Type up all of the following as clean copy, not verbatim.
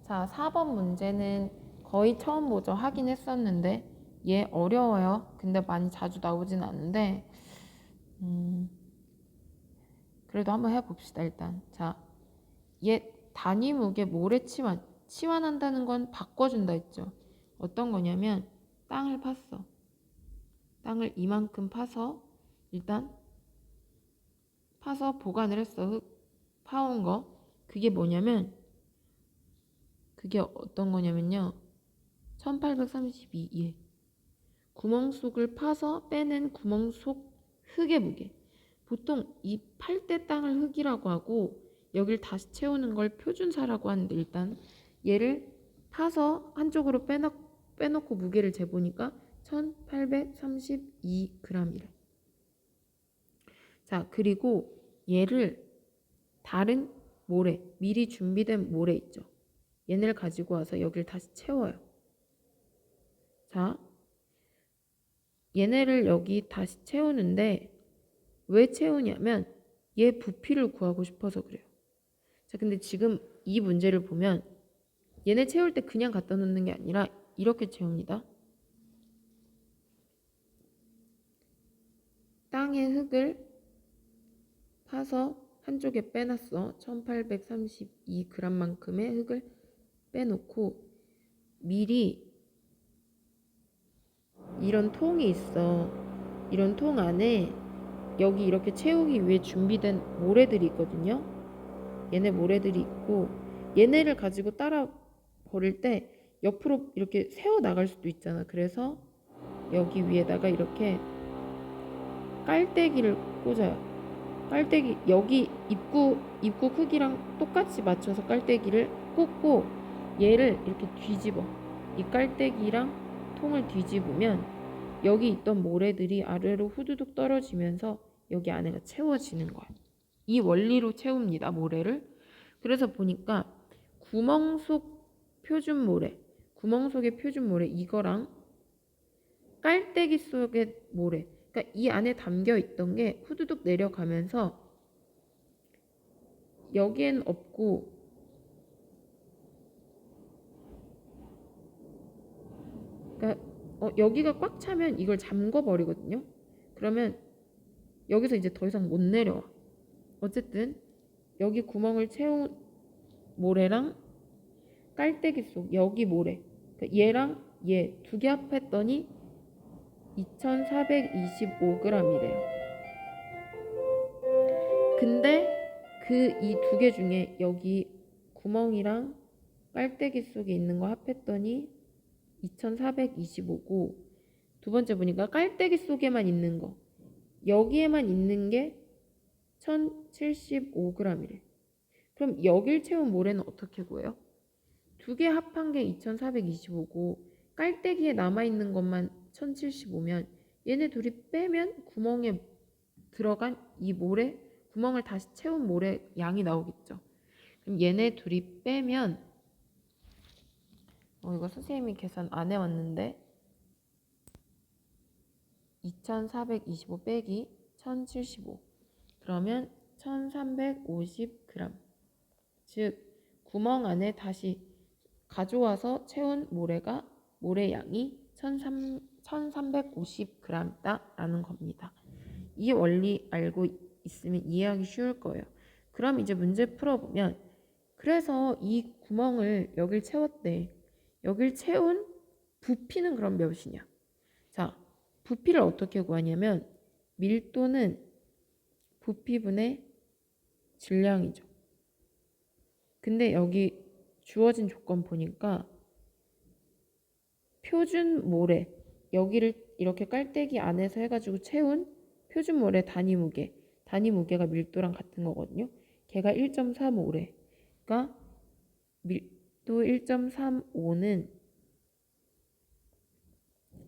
자, 4번 문제는 거의 처음 보죠. 하긴 했었는데 얘 어려워요. 근데 많이 자주 나오진 않은데 그래도 한번 해봅시다. 일단 자, 얘 단위 무게 모래 치환한다는 건 바꿔준다 했죠. 어떤 거냐면 땅을 팠어. 땅을 이만큼 파서 일단 파서 보관을 했어. 흙 파온 거. 그게 뭐냐면 그게 어떤 거냐면요. 1832. 예. 구멍 속을 파서 빼낸 구멍 속 흙의 무게. 보통 이 팔 때 땅을 흙이라고 하고 여길 다시 채우는 걸 표준사라고 하는데 일단 얘를 파서 한쪽으로 빼놓고 무게를 재보니까 1832g이래. 자, 그리고 얘를 다른 모래, 미리 준비된 모래 있죠. 얘네를 가지고 와서 여길 다시 채워요. 자, 얘네를 여기 다시 채우는데 왜 채우냐면 얘 부피를 구하고 싶어서 그래요. 자, 근데 지금 이 문제를 보면 얘네 채울 때 그냥 갖다 놓는 게 아니라 이렇게 채웁니다. 땅에 흙을 파서 한쪽에 빼놨어. 1832g만큼의 흙을 빼놓고 미리 이런 통이 있어. 이런 통 안에 여기 이렇게 채우기 위해 준비된 모래들이 있거든요. 얘네 모래들이 있고 얘네를 가지고 따라 버릴 때 옆으로 이렇게 세워 나갈 수도 있잖아. 그래서 여기 위에다가 이렇게 깔때기를 꽂아요. 깔때기 여기 입구 크기랑 똑같이 맞춰서 깔때기를 꽂고 얘를 이렇게 뒤집어. 이 깔때기랑 통을 뒤집으면 여기 있던 모래들이 아래로 후두둑 떨어지면서 여기 안에가 채워지는 거야. 이 원리로 채웁니다. 모래를. 그래서 보니까 구멍 속 표준 모래, 구멍 속의 표준 모래 이거랑 깔때기 속의 모래, 그러니까 이 안에 담겨 있던 게 후두둑 내려가면서 여기엔 없고 그러니까 여기가 꽉 차면 이걸 잠궈 버리거든요. 그러면 여기서 이제 더 이상 못 내려와. 어쨌든 여기 구멍을 채운 모래랑 깔때기 속 여기 모래, 그러니까 얘랑 얘 두 개 합했더니 2425g이래요. 근데 그 이 두 개 중에 여기 구멍이랑 깔때기 속에 있는 거 합했더니 2425고 두 번째 보니까 깔때기 속에만 있는 거 여기에만 있는 게 1075g이래. 그럼 여길 채운 모래는 어떻게 구해요? 두 개 합한 게 2425고 깔때기에 남아있는 것만 1075면 얘네 둘이 빼면 구멍에 들어간 이 모래 구멍을 다시 채운 모래 양이 나오겠죠. 그럼 얘네 둘이 빼면 이거 선생님이 계산 안 해왔는데 2425 빼기 1075 그러면 1350g. 즉 구멍 안에 다시 가져와서 채운 모래 양이 1350g이다 라는 겁니다. 이 원리 알고 있으면 이해하기 쉬울 거예요. 그럼 이제 문제 풀어보면 그래서 이 구멍을 여길 채웠대. 여길 채운 부피는 그럼 몇이냐? 자, 부피를 어떻게 구하냐면 밀도는 부피분의 질량이죠. 근데 여기 주어진 조건 보니까 표준 모래 여기를 이렇게 깔때기 안에서 해가지고 채운 표준 모래 단위 무게가 밀도랑 같은 거거든요. 걔가 1.35래. 그러니까 밀도 1.35는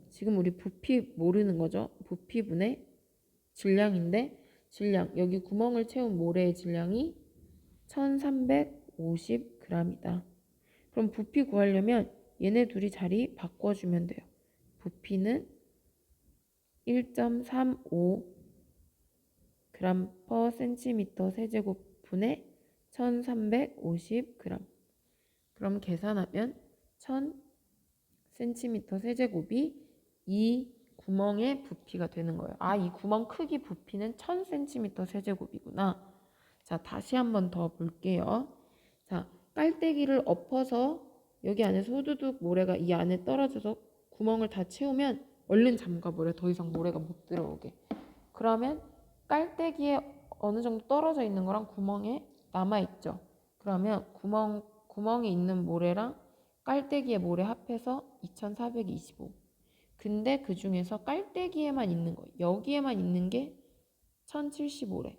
지금 우리 부피 모르는 거죠. 부피분의 질량인데 질량 여기 구멍을 채운 모래의 질량이 1350g이다. 그럼 부피 구하려면 얘네 둘이 자리 바꿔주면 돼요. 부피는 1.35g/cm 세제곱분의 1350g. 그럼 계산하면 1000cm 세제곱이 이 구멍의 부피가 되는 거예요. 아, 이 구멍 크기 부피는 1000cm 세제곱이구나. 자, 다시 한번 더 볼게요. 자, 깔때기를 엎어서 여기 안에서 후두둑 모래가 이 안에 떨어져서 구멍을 다 채우면 얼른 잠가버려. 더 이상 모래가 못 들어오게. 그러면 깔때기에 어느 정도 떨어져 있는 거랑 구멍에 남아있죠. 그러면 구멍에 있는 모래랑 깔때기의 모래 합해서 2425. 근데 그 중에서 깔때기에만 있는 거, 여기에만 있는 게 1075래.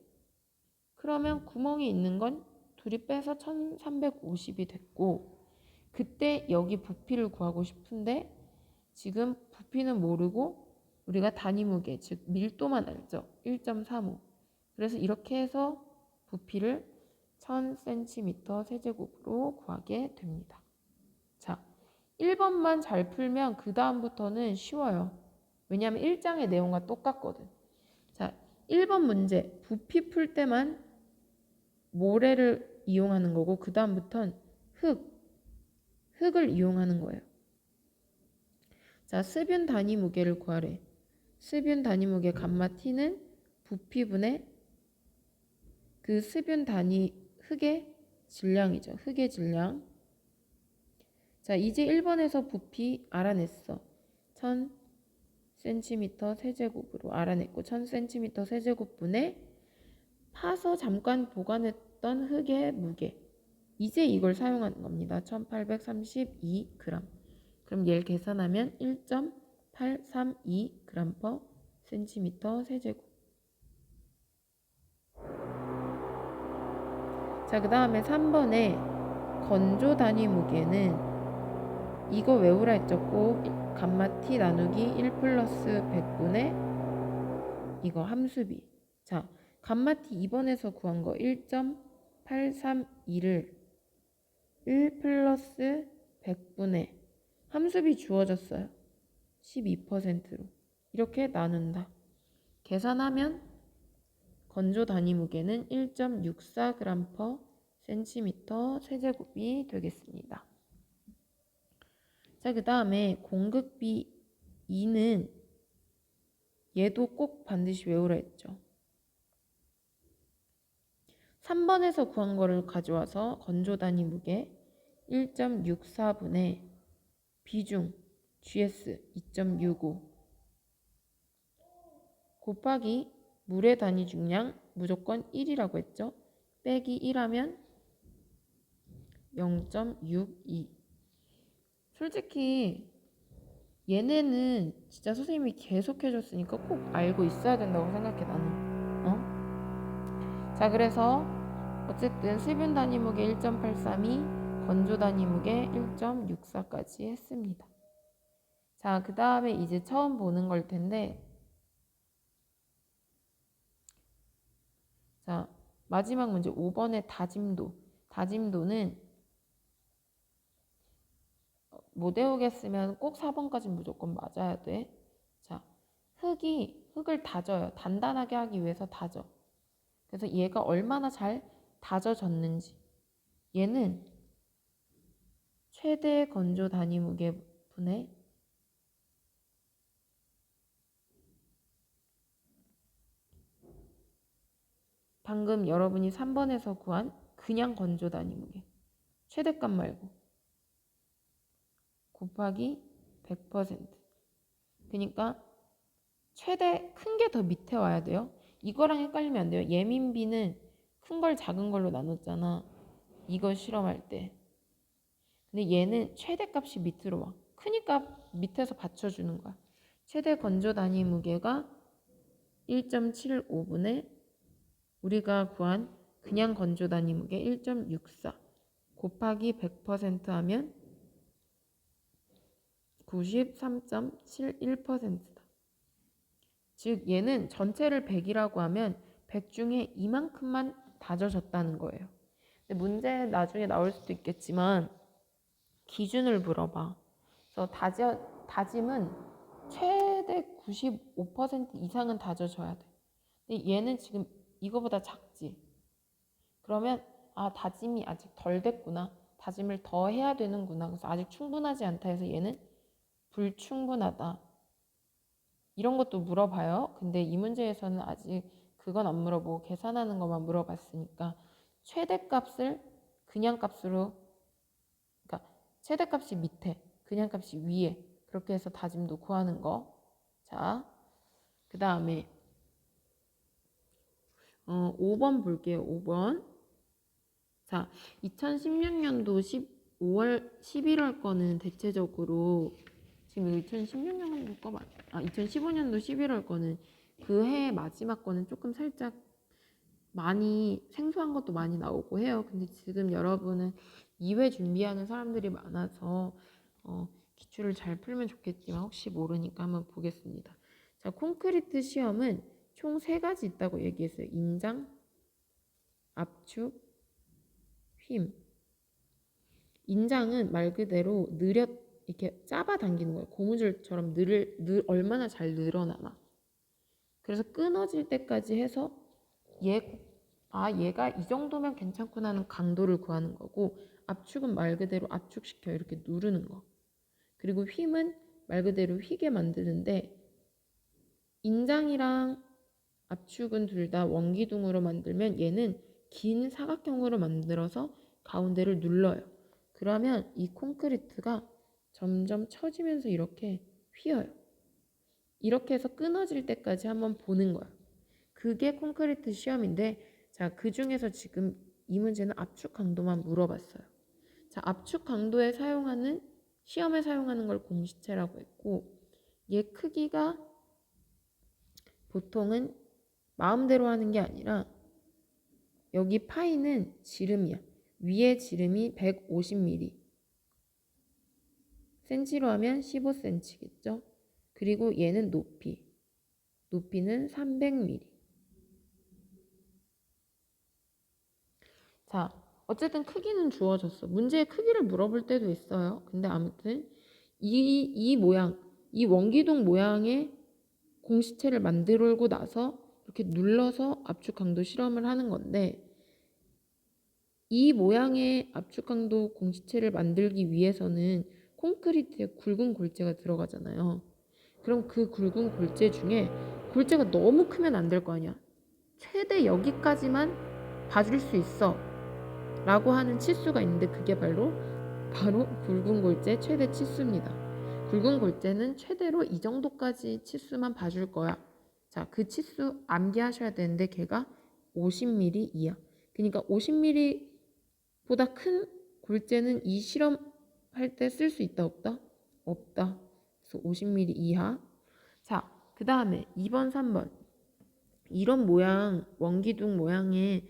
그러면 구멍에 있는 건 둘이 빼서 1350이 됐고, 그때 여기 부피를 구하고 싶은데 지금 부피는 모르고 우리가 단위 무게, 즉 밀도만 알죠. 1.35. 그래서 이렇게 해서 부피를 1000cm 세제곱으로 구하게 됩니다. 자, 1번만 잘 풀면 그 다음부터는 쉬워요. 왜냐하면 1장의 내용과 똑같거든. 자, 1번 문제 부피 풀 때만 모래를 이용하는 거고 그 다음부터는 흙을 이용하는 거예요. 자, 스뷴 단위 무게를 구하래. 스뷴 단위 무게 감마 t는 부피분의 그 스뷴 단위 흙의 질량이죠. 흙의 질량. 자, 이제 1번에서 부피 알아냈어. 1000cm 세제곱으로 알아냈고 1000cm 세제곱분의 파서 잠깐 보관했던 흙의 무게. 이제 이걸 사용하는 겁니다. 1832g. 그럼 얘를 계산하면 1.832g/cm 세제곱. 자, 그 다음에 3번에 건조 단위 무게는 이거 외우라 했죠. 꼭 감마 t 나누기 1 플러스 100분의 이거 함수비. 자, 감마 t 2번에서 구한 거 1.832를 1 플러스 100분의 함수비 주어졌어요. 12%로 이렇게 나눈다. 계산하면 건조 단위 무게는 1.64g/cm 세제곱이 되겠습니다. 자, 그 다음에 공급비 2는 얘도 꼭 반드시 외우라 했죠. 3번에서 구한 거를 가져와서 건조 단위 무게 1.64분의 비중 GS 2.65 곱하기 물의 단위 중량 무조건 1이라고 했죠. 빼기 1하면 0.62. 솔직히 얘네는 진짜 선생님이 계속 해줬으니까 꼭 알고 있어야 된다고 생각해 나는. 자, 그래서 어쨌든 스뷴 단위 무게 1.832 건조 단위 무게 1.64까지 했습니다. 자, 그 다음에 이제 처음 보는 걸 텐데, 자, 마지막 문제 5번의 다짐도. 다짐도는 못 외우겠으면 꼭 4번까지 무조건 맞아야 돼. 자, 흙을 다져요. 단단하게 하기 위해서 다져. 그래서 얘가 얼마나 잘 다져졌는지. 얘는 최대 건조 단위 무게 분의 방금 여러분이 3번에서 구한 그냥 건조 단위 무게. 최대값 말고. 곱하기 100%. 그러니까 최대 큰 게 더 밑에 와야 돼요. 이거랑 헷갈리면 안 돼요. 예민비는 큰 걸 작은 걸로 나눴잖아. 이거 실험할 때. 근데 얘는 최대값이 밑으로 와. 크니까 밑에서 받쳐주는 거야. 최대 건조 단위 무게가 1.75분의 우리가 구한 그냥 건조 단위 무게 1.64 곱하기 100% 하면 93.71%다. 즉 얘는 전체를 100이라고 하면 100 중에 이만큼만 다져졌다는 거예요. 근데 문제 나중에 나올 수도 있겠지만 기준을 물어봐. 그래서 다짐은 최대 95% 이상은 다져져야 돼. 근데 얘는 지금 이거보다 작지. 그러면 아, 다짐이 아직 덜 됐구나. 다짐을 더 해야 되는구나. 그래서 아직 충분하지 않다 해서 얘는 불충분하다. 이런 것도 물어봐요. 근데 이 문제에서는 아직 그건 안 물어보고 계산하는 것만 물어봤으니까 최대값을 그냥값으로, 그러니까 최대값이 밑에, 그냥값이 위에, 그렇게 해서 다짐도 구하는 거. 자, 그 다음에 5번 볼게요. 5번. 자, 2016년도 5월 11월 거는 대체적으로 지금 2016년도 거 2015년도 11월 거는 그 해 마지막 거는 조금 살짝 많이 생소한 것도 많이 나오고 해요. 근데 지금 여러분은 2회 준비하는 사람들이 많아서 기출을 잘 풀면 좋겠지만 혹시 모르니까 한번 보겠습니다. 자, 콘크리트 시험은 총 3가지 있다고 얘기했어요. 인장, 압축, 힘. 인장은 말 그대로 이렇게 잡아당기는 거예요. 고무줄처럼 얼마나 잘 늘어나나. 그래서 끊어질 때까지 해서 얘가 이 정도면 괜찮구나 하는 강도를 구하는 거고, 압축은 말 그대로 압축시켜 이렇게 누르는 거. 그리고 힘은 말 그대로 휘게 만드는데, 인장이랑 압축은 둘 다 원기둥으로 만들면 얘는 긴 사각형으로 만들어서 가운데를 눌러요. 그러면 이 콘크리트가 점점 처지면서 이렇게 휘어요. 이렇게 해서 끊어질 때까지 한번 보는 거예요. 그게 콘크리트 시험인데, 자, 그 중에서 지금 이 문제는 압축 강도만 물어봤어요. 자, 압축 강도에 시험에 사용하는 걸 공시체라고 했고, 얘 크기가 보통은 마음대로 하는 게 아니라 여기 파이는 지름이야. 위에 지름이 150mm. 센치로 하면 15cm겠죠? 그리고 얘는 높이는 300mm. 자, 어쨌든 크기는 주어졌어. 문제의 크기를 물어볼 때도 있어요. 근데 아무튼 이 모양, 이 원기둥 모양의 공시체를 만들고 나서 이렇게 눌러서 압축 강도 실험을 하는 건데, 이 모양의 압축 강도 공시체를 만들기 위해서는 콘크리트에 굵은 골재가 들어가잖아요. 그럼 그 굵은 골재 중에 골재가 너무 크면 안 될 거 아니야. 최대 여기까지만 봐줄 수 있어 라고 하는 치수가 있는데, 그게 바로 굵은 골재 최대 치수입니다. 굵은 골재는 최대로 이 정도까지 치수만 봐줄 거야. 자, 그 치수 암기하셔야 되는데 걔가 50mm 이하. 그러니까 50mm보다 큰 골재는 이 실험할 때 쓸 수 있다 없다? 없다. 그래서 50mm 이하. 자, 그 다음에 2번 3번 이런 모양, 원기둥 모양의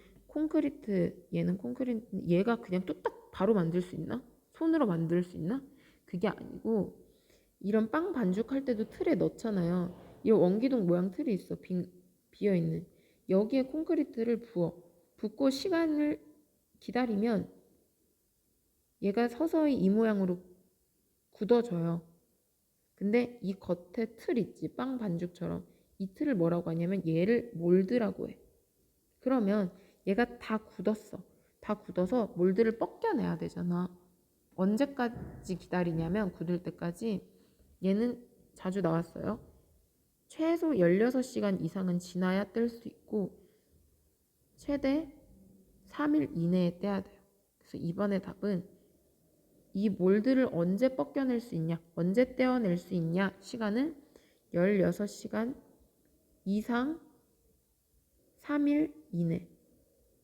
얘는 콘크리트, 얘가 그냥 뚝딱 바로 만들 수 있나? 손으로 만들 수 있나? 그게 아니고, 이런 빵 반죽할 때도 틀에 넣잖아요. 이 원기둥 모양 틀이 있어. 비어있는. 여기에 콘크리트를 붓고 시간을 기다리면 얘가 서서히 이 모양으로 굳어져요. 근데 이 겉에 틀 있지, 빵 반죽처럼. 이 틀을 뭐라고 하냐면 얘를 몰드라고 해. 그러면 얘가 다 굳었어. 다 굳어서 몰드를 벗겨내야 되잖아. 언제까지 기다리냐면 굳을 때까지. 얘는 자주 나왔어요. 최소 16시간 이상은 지나야 뗄 수 있고 최대 3일 이내에 떼야 돼요. 그래서 이번의 답은 이 몰드를 언제 벗겨낼 수 있냐, 언제 떼어낼 수 있냐, 시간은 16시간 이상 3일 이내.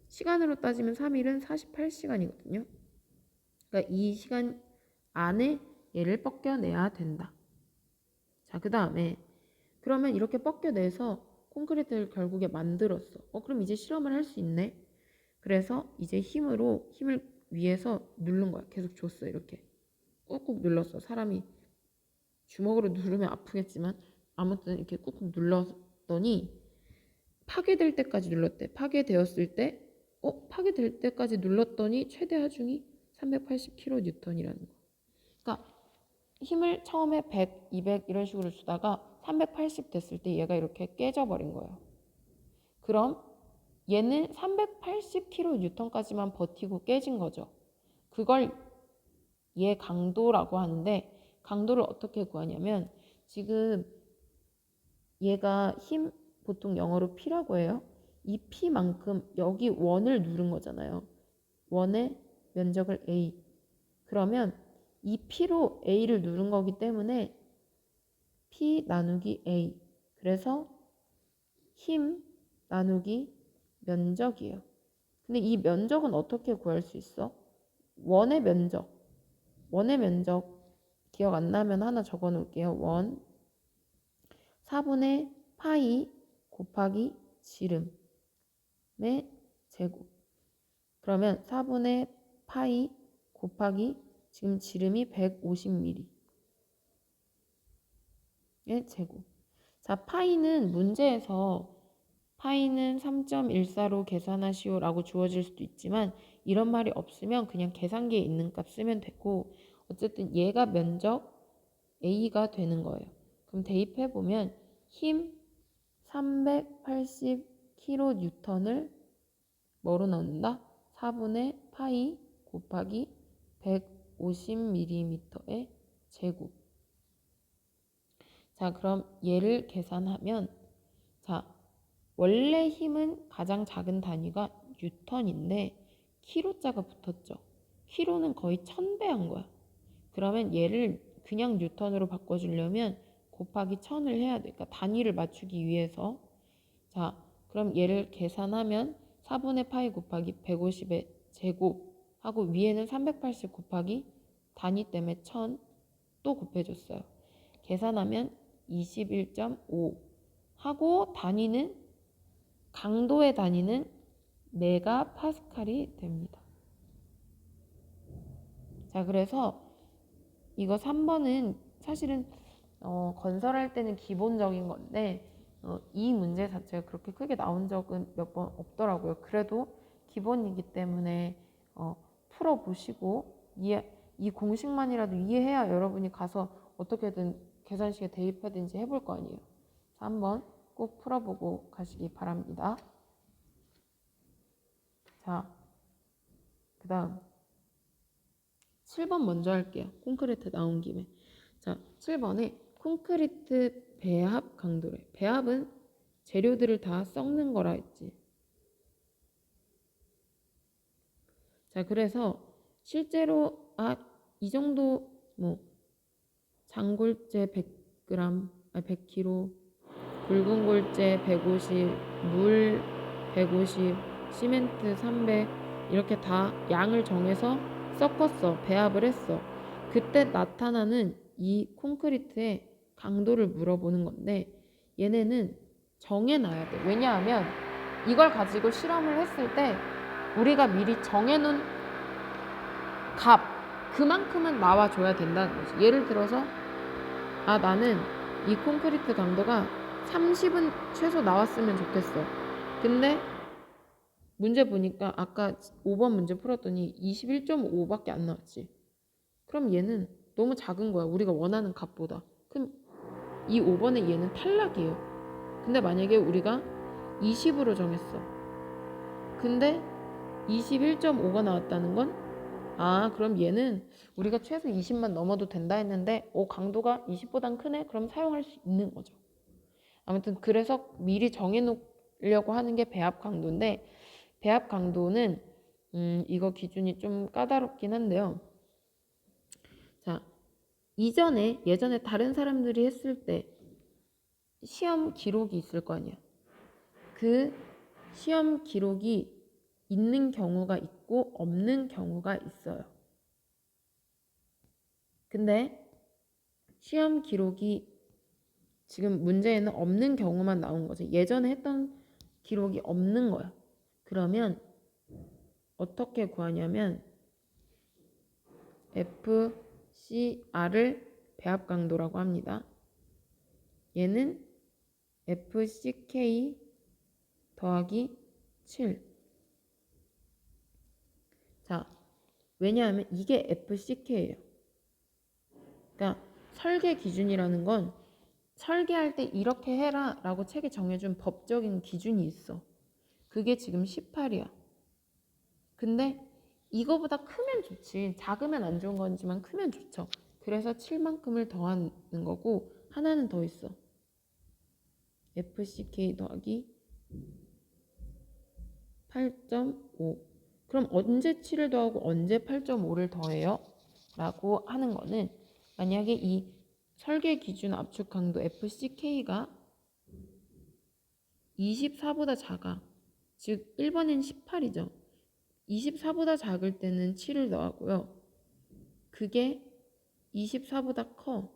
시간으로 따지면 3일은 48시간이거든요. 그러니까 이 시간 안에 얘를 벗겨내야 된다. 자, 그 다음에 그러면 이렇게 벗겨내서 콘크리트를 결국에 만들었어. 그럼 이제 실험을 할 수 있네. 그래서 이제 힘을 위에서 누른 거야. 계속 줬어. 이렇게 꾹꾹 눌렀어. 사람이 주먹으로 누르면 아프겠지만 아무튼 이렇게 꾹꾹 눌렀더니 파괴될 때까지 눌렀대. 파괴될 때까지 눌렀더니 최대 하중이 380kN이라는 거. 그러니까 힘을 처음에 100, 200 이런 식으로 주다가 380 됐을 때 얘가 이렇게 깨져버린 거예요. 그럼 얘는 380kN까지만 버티고 깨진 거죠. 그걸 얘 강도라고 하는데, 강도를 어떻게 구하냐면 지금 얘가 힘, 보통 영어로 P라고 해요. 이 P만큼 여기 원을 누른 거잖아요. 원의 면적을 A. 그러면 이 P로 A를 누른 거기 때문에 P 나누기 A. 그래서 힘 나누기 면적이에요. 근데 이 면적은 어떻게 구할 수 있어? 원의 면적. 원의 면적 기억 안 나면 하나 적어 놓을게요. 원 4분의 파이 곱하기 지름의 제곱. 그러면 4분의 파이 곱하기 지금 지름이 150mm의 제곱. 자, 파이는 문제에서 파이는 3.14로 계산하시오 라고 주어질 수도 있지만 이런 말이 없으면 그냥 계산기에 있는 값 쓰면 되고, 어쨌든 얘가 면적 A가 되는 거예요. 그럼 대입해보면 힘 380kN을 뭐로 넣는다? 4분의 파이 곱하기 150mm의 제곱. 자, 그럼 얘를 계산하면, 자, 원래 힘은 가장 작은 단위가 뉴턴인데 킬로자가 붙었죠. 킬로는 거의 1000배 한 거야. 그러면 얘를 그냥 뉴턴으로 바꿔주려면 곱하기 1000을 해야 돼. 그러니까 단위를 맞추기 위해서. 자, 그럼 얘를 계산하면 4분의 파이 곱하기 150의 제곱 하고 위에는 380 곱하기 단위 때문에 1000 또 곱해줬어요. 계산하면 21.5 하고 단위는, 강도의 단위는 메가파스칼이 됩니다. 자, 그래서 이거 3번은 사실은 건설할 때는 기본적인 건데 이 문제 자체가 그렇게 크게 나온 적은 몇 번 없더라고요. 그래도 기본이기 때문에 풀어보시고 이 공식만이라도 이해해야 여러분이 가서 어떻게든 계산식에 대입하든지 해볼 거 아니에요. 한번 꼭 풀어보고 가시기 바랍니다. 자, 그 다음 7번 먼저 할게요. 콘크리트 나온 김에. 자, 7번에 콘크리트 배합 강도래. 배합은 재료들을 다 섞는 거라 했지. 자, 그래서 실제로 이 정도 뭐 장골재 100g, 100kg, 굵은 골재 150, 물 150, 시멘트 300 이렇게 다 양을 정해서 섞었어. 배합을 했어. 그때 나타나는 이 콘크리트의 강도를 물어보는 건데 얘네는 정해놔야 돼. 왜냐하면 이걸 가지고 실험을 했을 때 우리가 미리 정해놓은 값 그만큼은 나와줘야 된다는 거지. 예를 들어서 나는 이 콘크리트 강도가 30은 최소 나왔으면 좋겠어. 근데 문제 보니까 아까 5번 문제 풀었더니 21.5밖에 안 나왔지. 그럼 얘는 너무 작은 거야. 우리가 원하는 값보다. 그럼 이 5번의 얘는 탈락이에요. 근데 만약에 우리가 20으로 정했어. 근데 21.5가 나왔다는 건 그럼 얘는 우리가 최소 20만 넘어도 된다 했는데 강도가 20보단 크네? 그럼 사용할 수 있는 거죠. 아무튼 그래서 미리 정해놓으려고 하는 게 배합 강도인데 배합 강도는 이거 기준이 좀 까다롭긴 한데요. 자, 예전에 다른 사람들이 했을 때 시험 기록이 있을 거 아니야. 그 시험 기록이 있는 경우가 있고 없는 경우가 있어요. 근데 시험 기록이 지금 문제에는 없는 경우만 나온 거죠. 예전에 했던 기록이 없는 거야. 그러면 어떻게 구하냐면 FCR을 배합 강도라고 합니다. 얘는 FCK 더하기 7. 자, 왜냐하면 이게 FCK예요. 그러니까 설계 기준이라는 건 설계할 때 이렇게 해라 라고 책에 정해준 법적인 기준이 있어. 그게 지금 18이야. 근데 이거보다 크면 좋지. 작으면 안 좋은 거지만 크면 좋죠. 그래서 7만큼을 더하는 거고 하나는 더 있어. FCK 더하기 8.5. 그럼 언제 7을 더하고 언제 8.5를 더해요? 라고 하는 거는 만약에 이 설계 기준 압축 강도 FCK가 24보다 작아. 즉 1번엔 18이죠. 24보다 작을 때는 7을 더하고요. 그게 24보다 커.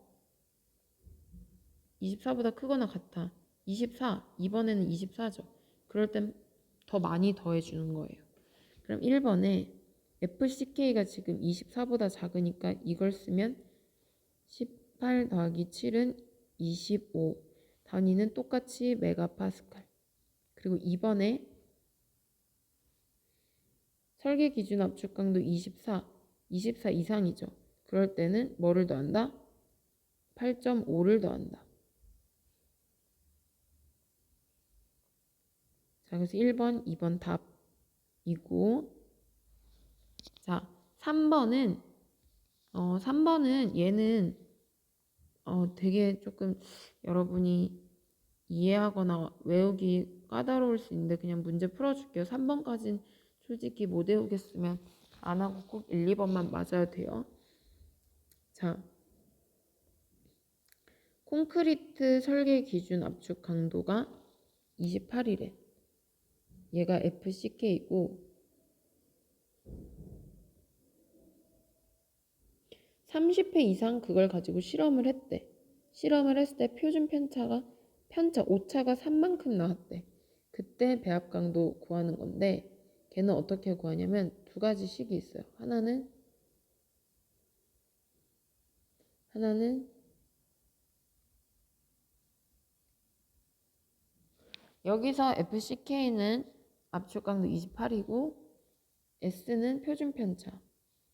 24보다 크거나 같아. 24. 이번에는 24죠. 그럴 땐 더 많이 더해주는 거예요. 그럼 1번에 FCK가 지금 24보다 작으니까 이걸 쓰면 18 더하기 7은 25. 단위는 똑같이 메가파스칼. 그리고 2번에 설계 기준 압축 강도 24 이상이죠. 그럴 때는 뭐를 더한다? 8.5를 더한다. 자, 그래서 1번, 2번 답이고, 자, 3번은 얘는 되게 조금 여러분이 이해하거나 외우기 까다로울 수 있는데 그냥 문제 풀어줄게요. 3번까지는 솔직히 못 외우겠으면 안 하고 꼭 1, 2번만 맞아야 돼요. 자, 콘크리트 설계 기준 압축 강도가 28이래. 얘가 FCK이고 30회 이상 그걸 가지고 실험을 했대. 실험을 했을 때 표준 오차가 3만큼 나왔대. 그때 배합 강도 구하는 건데 걔는 어떻게 구하냐면 두 가지 식이 있어요. 하나는 여기서 FCK는 압축 강도 28이고 S는 표준 편차.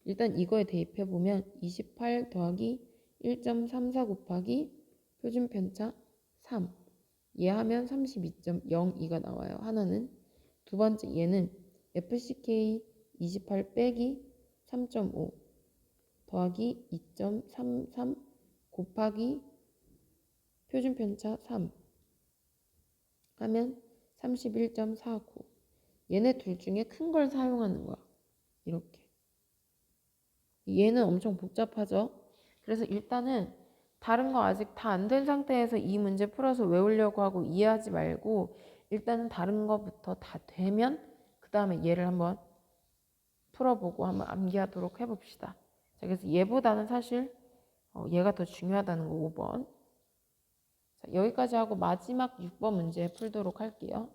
일단 이거에 대입해 보면 28 더하기 1.34 곱하기 표준 편차 3. 얘 하면 32.02가 나와요. 하나는. 두 번째 얘는 FCK 28 빼기 3.5 더하기 2.33 곱하기 표준 편차 3 하면 31.49. 얘네 둘 중에 큰 걸 사용하는 거야. 이렇게. 얘는 엄청 복잡하죠. 그래서 일단은 다른 거 아직 다 안 된 상태에서 이 문제 풀어서 외우려고 하고 이해하지 말고 일단은 다른 거부터 다 되면 그 다음에 얘를 한번 풀어보고 한번 암기하도록 해봅시다. 자, 그래서 얘보다는 사실 얘가 더 중요하다는 거 5번. 자, 여기까지 하고 마지막 6번 문제 풀도록 할게요.